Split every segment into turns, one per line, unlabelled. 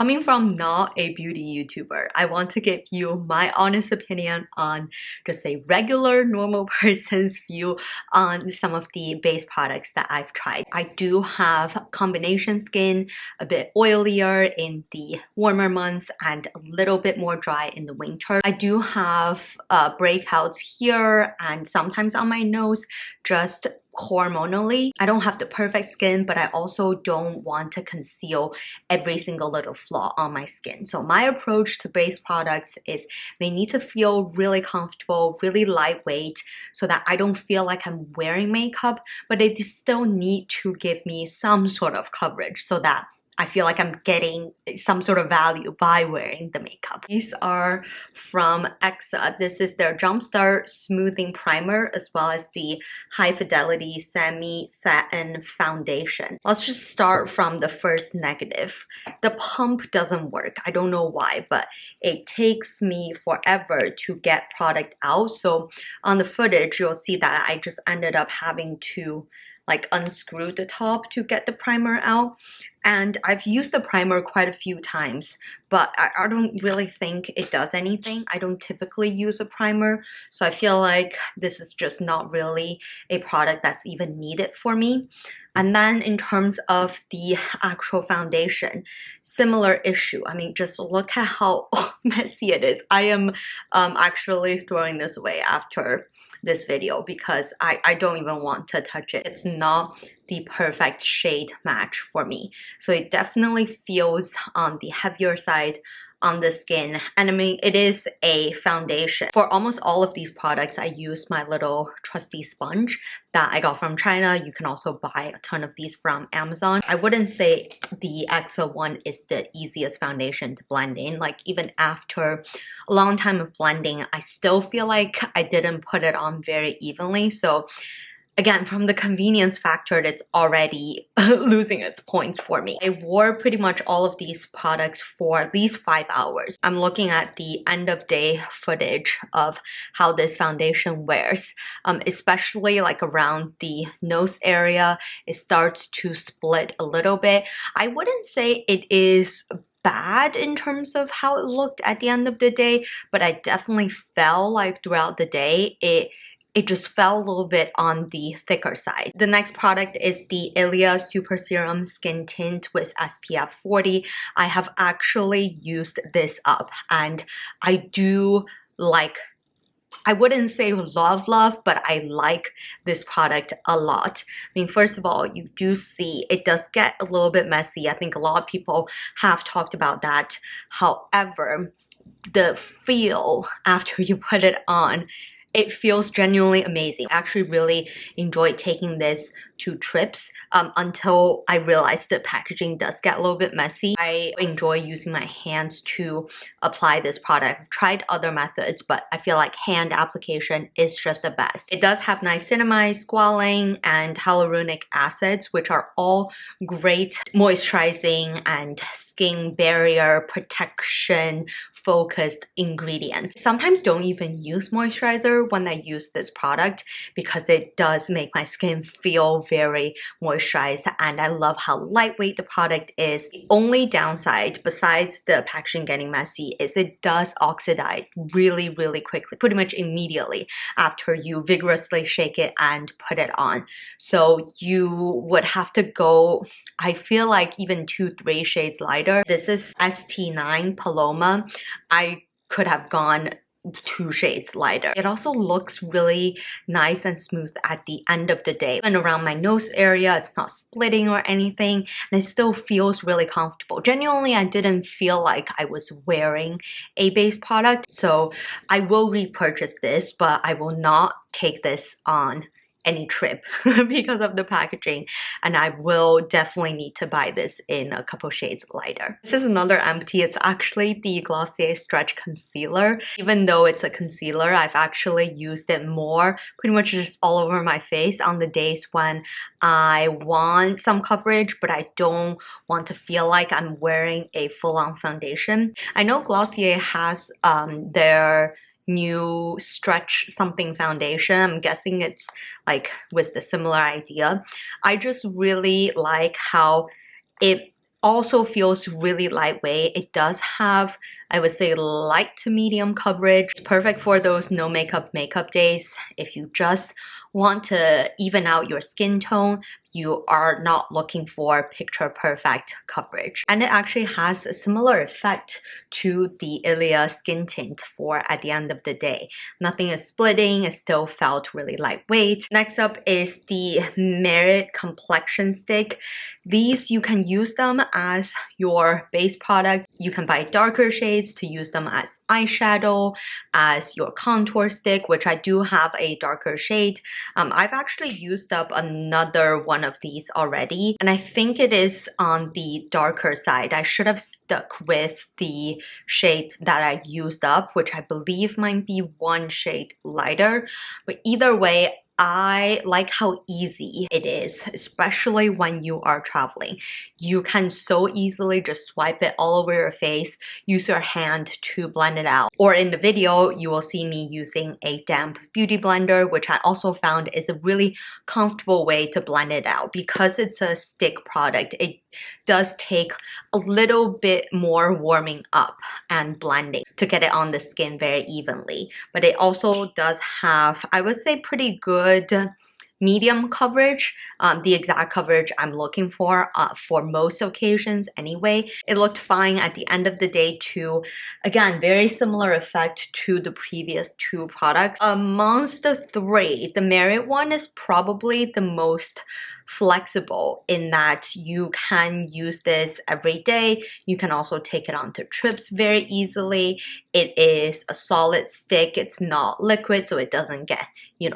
Coming from not a beauty YouTuber, I want to give you my honest opinion on just a regular normal person's view on some of the base products that I've tried. I do have combination skin, a bit oilier in the warmer months and a little bit more dry in the winter. I do have breakouts here and sometimes on my nose, just hormonally. I don't have the perfect skin, but I also don't want to conceal every single little flaw on my skin. So my approach to base products is they need to feel really comfortable, really lightweight, so that I don't feel like I'm wearing makeup, but they still need to give me some sort of coverage so that I feel like I'm getting some sort of value by wearing the makeup. These are from Exa. This is their Jumpstart Smoothing Primer as well as the High Fidelity Semi Satin Foundation. Let's just start from the first negative. The pump doesn't work. I don't know why, but it takes me forever to get product out. So on the footage, you'll see that I just ended up having to like unscrew the top to get the primer out. And I've used the primer quite a few times, but I don't really think it does anything. I don't typically use a primer, so I feel like this is just not really a product that's even needed for me. And then in terms of the actual foundation, similar issue. I mean, just look at how messy it is. I am actually throwing this away after this video because I don't even want to touch it. It's not the perfect shade match for me. So it definitely feels on the heavier side on the skin. And I mean, it is a foundation. For almost all of these products, I use my little trusty sponge that I got from China. You can also buy a ton of these from Amazon. I wouldn't say the Exa one is the easiest foundation to blend in. Like even after a long time of blending, I still feel like I didn't put it on very evenly. So again, from the convenience factor, it's already losing its points for me. I wore pretty much all of these products for at least 5 hours. I'm looking at the end of day footage of how this foundation wears, especially like around the nose area. It starts to split a little bit. I wouldn't say it is bad in terms of how it looked at the end of the day, but I definitely felt like throughout the day, it just fell a little bit on the thicker side. The next product is the Ilia Super Serum Skin Tint with SPF 40. I have actually used this up and I do like, I wouldn't say love, but I like this product a lot. I mean, first of all, you do see it does get a little bit messy. I think a lot of people have talked about that. However, the feel after you put it on, it feels genuinely amazing. I actually really enjoyed taking this to trips until I realized the packaging does get a little bit messy. I enjoy using my hands to apply this product. I've tried other methods, but I feel like hand application is just the best. It does have niacinamide, squalane, and hyaluronic acids, which are all great moisturizing and skin barrier protection focused ingredients. Sometimes don't even use moisturizer when I use this product because it does make my skin feel very moisturized, and I love how lightweight the product is. The only downside besides the packaging getting messy is it does oxidize really quickly, pretty much immediately after you vigorously shake it and put it on. So you would have to go, I feel like even 2-3 shades lighter. This is ST9 Paloma. I could have gone 2 shades lighter. It also looks really nice and smooth at the end of the day. And around my nose area, it's not splitting or anything, and it still feels really comfortable. Genuinely, I didn't feel like I was wearing a base product, so I will repurchase this, but I will not take this on any trip because of the packaging, and I will definitely need to buy this in a couple shades lighter. This is another empty. It's actually the Glossier Stretch Concealer. Even though it's a concealer, I've actually used it more, pretty much just all over my face on the days when I want some coverage, but I don't want to feel like I'm wearing a full-on foundation. I know Glossier has their new stretch something foundation. I'm guessing it's like with the similar idea. I just really like how it also feels really lightweight. It does have, I would say, light to medium coverage. It's perfect for those no makeup days. If you just want to even out your skin tone, you are not looking for picture perfect coverage. And it actually has a similar effect to the Ilia skin tint for at the end of the day. Nothing is splitting, it still felt really lightweight. Next up is the Merit Complexion Stick. These, you can use them as your base product. You can buy darker shades to use them as eyeshadow, as your contour stick, which I do have a darker shade. I've actually used up another one of these already, and I think it is on the darker side. I should have stuck with the shade that I used up, which I believe might be one shade lighter. But either way, I like how easy it is, especially when you are traveling. You can so easily just swipe it all over your face, use your hand to blend it out. Or in the video, you will see me using a damp beauty blender, which I also found is a really comfortable way to blend it out. Because it's a stick product, it does take a little bit more warming up and blending to get it on the skin very evenly. But it also does have, I would say, pretty good medium coverage, the exact coverage I'm looking for most occasions anyway. It looked fine at the end of the day too. Again, very similar effect to the previous two products. Amongst the three, the Merit one is probably the most flexible in that you can use this every day. You can also take it onto trips very easily. It is a solid stick. It's not liquid, so it doesn't get,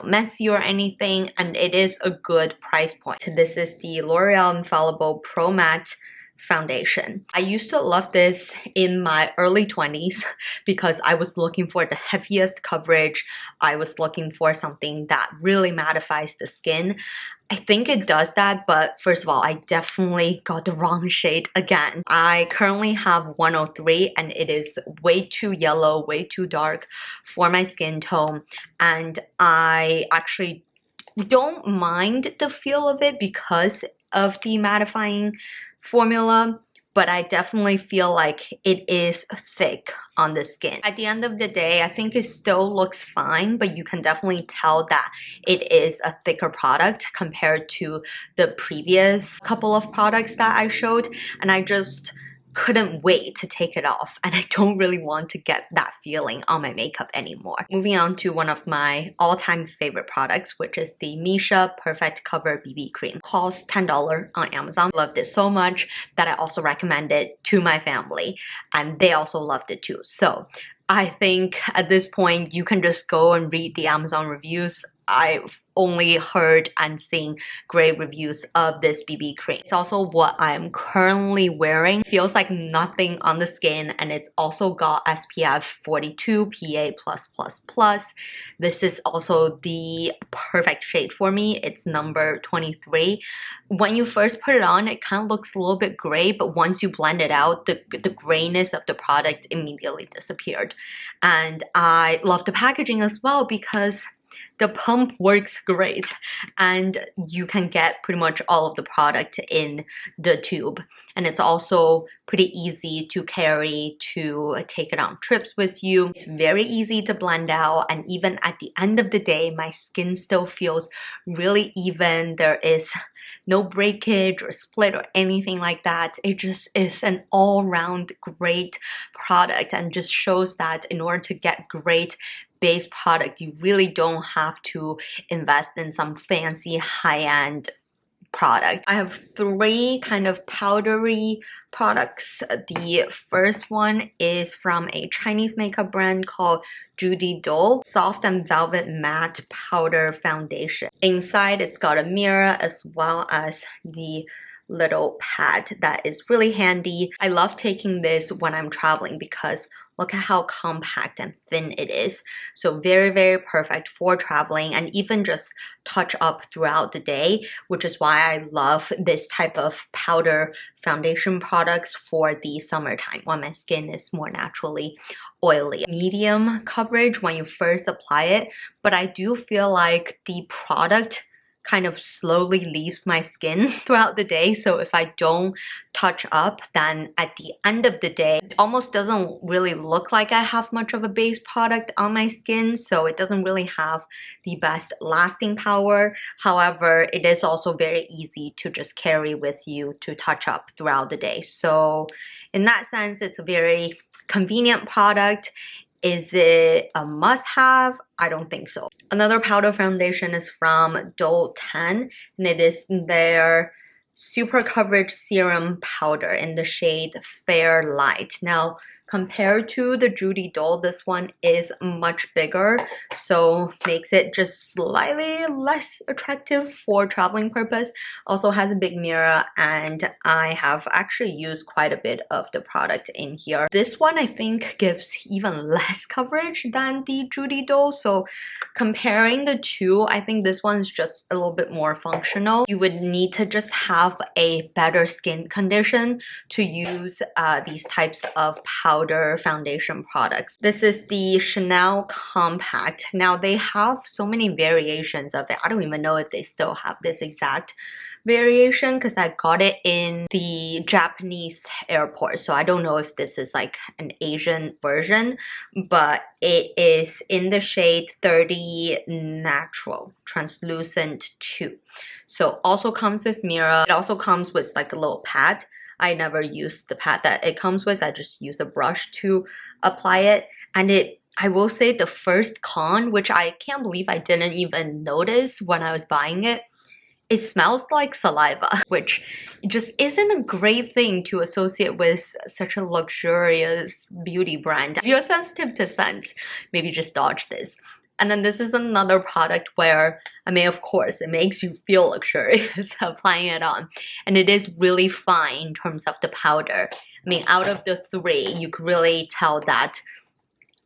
messy or anything, and it is a good price point. This is the L'Oreal Infallible Pro Matte foundation. I used to love this in my early 20s because I was looking for the heaviest coverage. I was looking for something that really mattifies the skin. I think it does that, but first of all, I definitely got the wrong shade again. I currently have 103 and it is way too yellow, way too dark for my skin tone, and I actually don't mind the feel of it because of the mattifying formula, but I definitely feel like it is thick on the skin. At the end of the day, I think it still looks fine, but you can definitely tell that it is a thicker product compared to the previous couple of products that I showed, and I just couldn't wait to take it off, and I don't really want to get that feeling on my makeup anymore. Moving on to one of my all-time favorite products, which is the Misha Perfect Cover BB Cream. Costs $10 on Amazon. Loved it so much that I also recommend it to my family, and they also loved it too. So I think at this point, you can just go and read the Amazon reviews. I've only heard and seen great reviews of this BB cream. It's also what I'm currently wearing. It feels like nothing on the skin, and it's also got SPF 42 PA+++. This is also the perfect shade for me. It's number 23. When you first put it on, it kind of looks a little bit gray, but once you blend it out, the grayness of the product immediately disappeared. And I love the packaging as well because the pump works great, and you can get pretty much all of the product in the tube. And it's also pretty easy to carry, to take it on trips with you. It's very easy to blend out, and even at the end of the day, my skin still feels really even. There is no breakage or split or anything like that. It just is an all-round great product, and just shows that in order to get great base product, you really don't have to invest in some fancy high-end product. I have three kind of powdery products. The first one is from a Chinese makeup brand called Judy Doll Soft and Velvet Matte Powder Foundation. Inside, it's got a mirror as well as the little pad that is really handy. I love taking this when I'm traveling because look at how compact and thin it is. So very, very perfect for traveling and even just touch up throughout the day, which is why I love this type of powder foundation products for the summertime when my skin is more naturally oily. Medium coverage when you first apply it, but I do feel like the product kind of slowly leaves my skin throughout the day. So if I don't touch up, then at the end of the day, it almost doesn't really look like I have much of a base product on my skin. So it doesn't really have the best lasting power. However, it is also very easy to just carry with you to touch up throughout the day. So in that sense, it's a very convenient product. Is it a must-have? I don't think so. Another powder foundation is from Doll 10, and it is their Super Coverage Serum Powder in the shade Fair Light. Now, compared to the Judy Doll, this one is much bigger, so makes it just slightly less attractive for traveling purpose. Also has a big mirror, and I have actually used quite a bit of the product in here. This one I think gives even less coverage than the Judy Doll, so comparing the two, I think this one's just a little bit more functional. You would need to just have a better skin condition to use these types of powder foundation products. This is the Chanel Compact. Now they have so many variations of it. I don't even know if they still have this exact variation because I got it in the Japanese airport, so I don't know if this is like an Asian version, but it is in the shade 30 Natural Translucent 2. So also comes with mirror. It also comes with like a little pad. I never use the pad that it comes with. I just use a brush to apply it. And I will say the first con, which I can't believe I didn't even notice when I was buying it, it smells like saliva, which just isn't a great thing to associate with such a luxurious beauty brand. If you're sensitive to scents, maybe just dodge this. And then this is another product where, I mean, of course, it makes you feel luxurious applying it on. And it is really fine in terms of the powder. I mean, out of the three, you could really tell that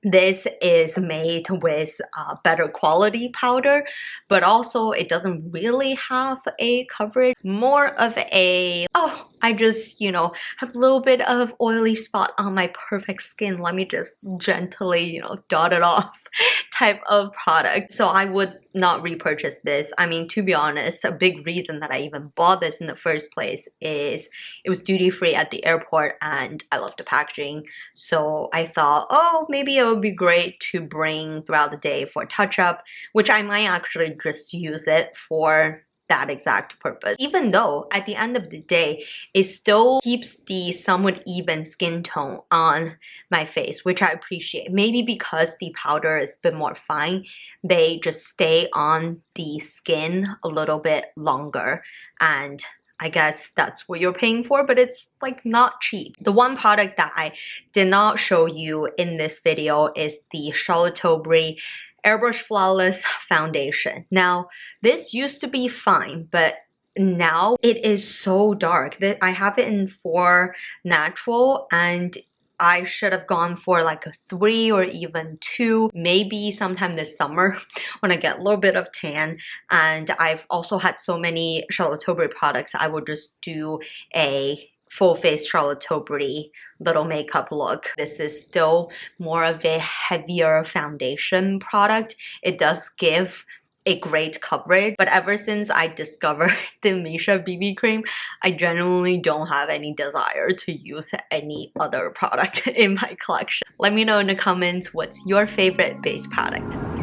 this is made with better quality powder, but also it doesn't really have a coverage. More of a, oh, I just, you know, have a little bit of oily spot on my perfect skin. Let me just gently, you know, dot it off type of product. So I would not repurchase this. I mean, to be honest, a big reason that I even bought this in the first place is it was duty free at the airport and I love the packaging. So I thought, oh, maybe it would be great to bring throughout the day for touch up, which I might actually just use it for that exact purpose. Even though at the end of the day, it still keeps the somewhat even skin tone on my face, which I appreciate. Maybe because the powder is a bit more fine, they just stay on the skin a little bit longer, and I guess that's what you're paying for, but it's like not cheap. The one product that I did not show you in this video is the Charlotte Tilbury Airbrush Flawless Foundation. Now, this used to be fine, but now it is so dark that I have it in 4 Natural, and I should have gone for like a 3 or even 2, maybe sometime this summer when I get a little bit of tan. And I've also had so many Charlotte Tilbury products, I will just do a full face Charlotte Tilbury little makeup look. This is still more of a heavier foundation product. It does give a great coverage, but ever since I discovered the Misha BB cream, I genuinely don't have any desire to use any other product in my collection. Let me know in the comments what's your favorite base product.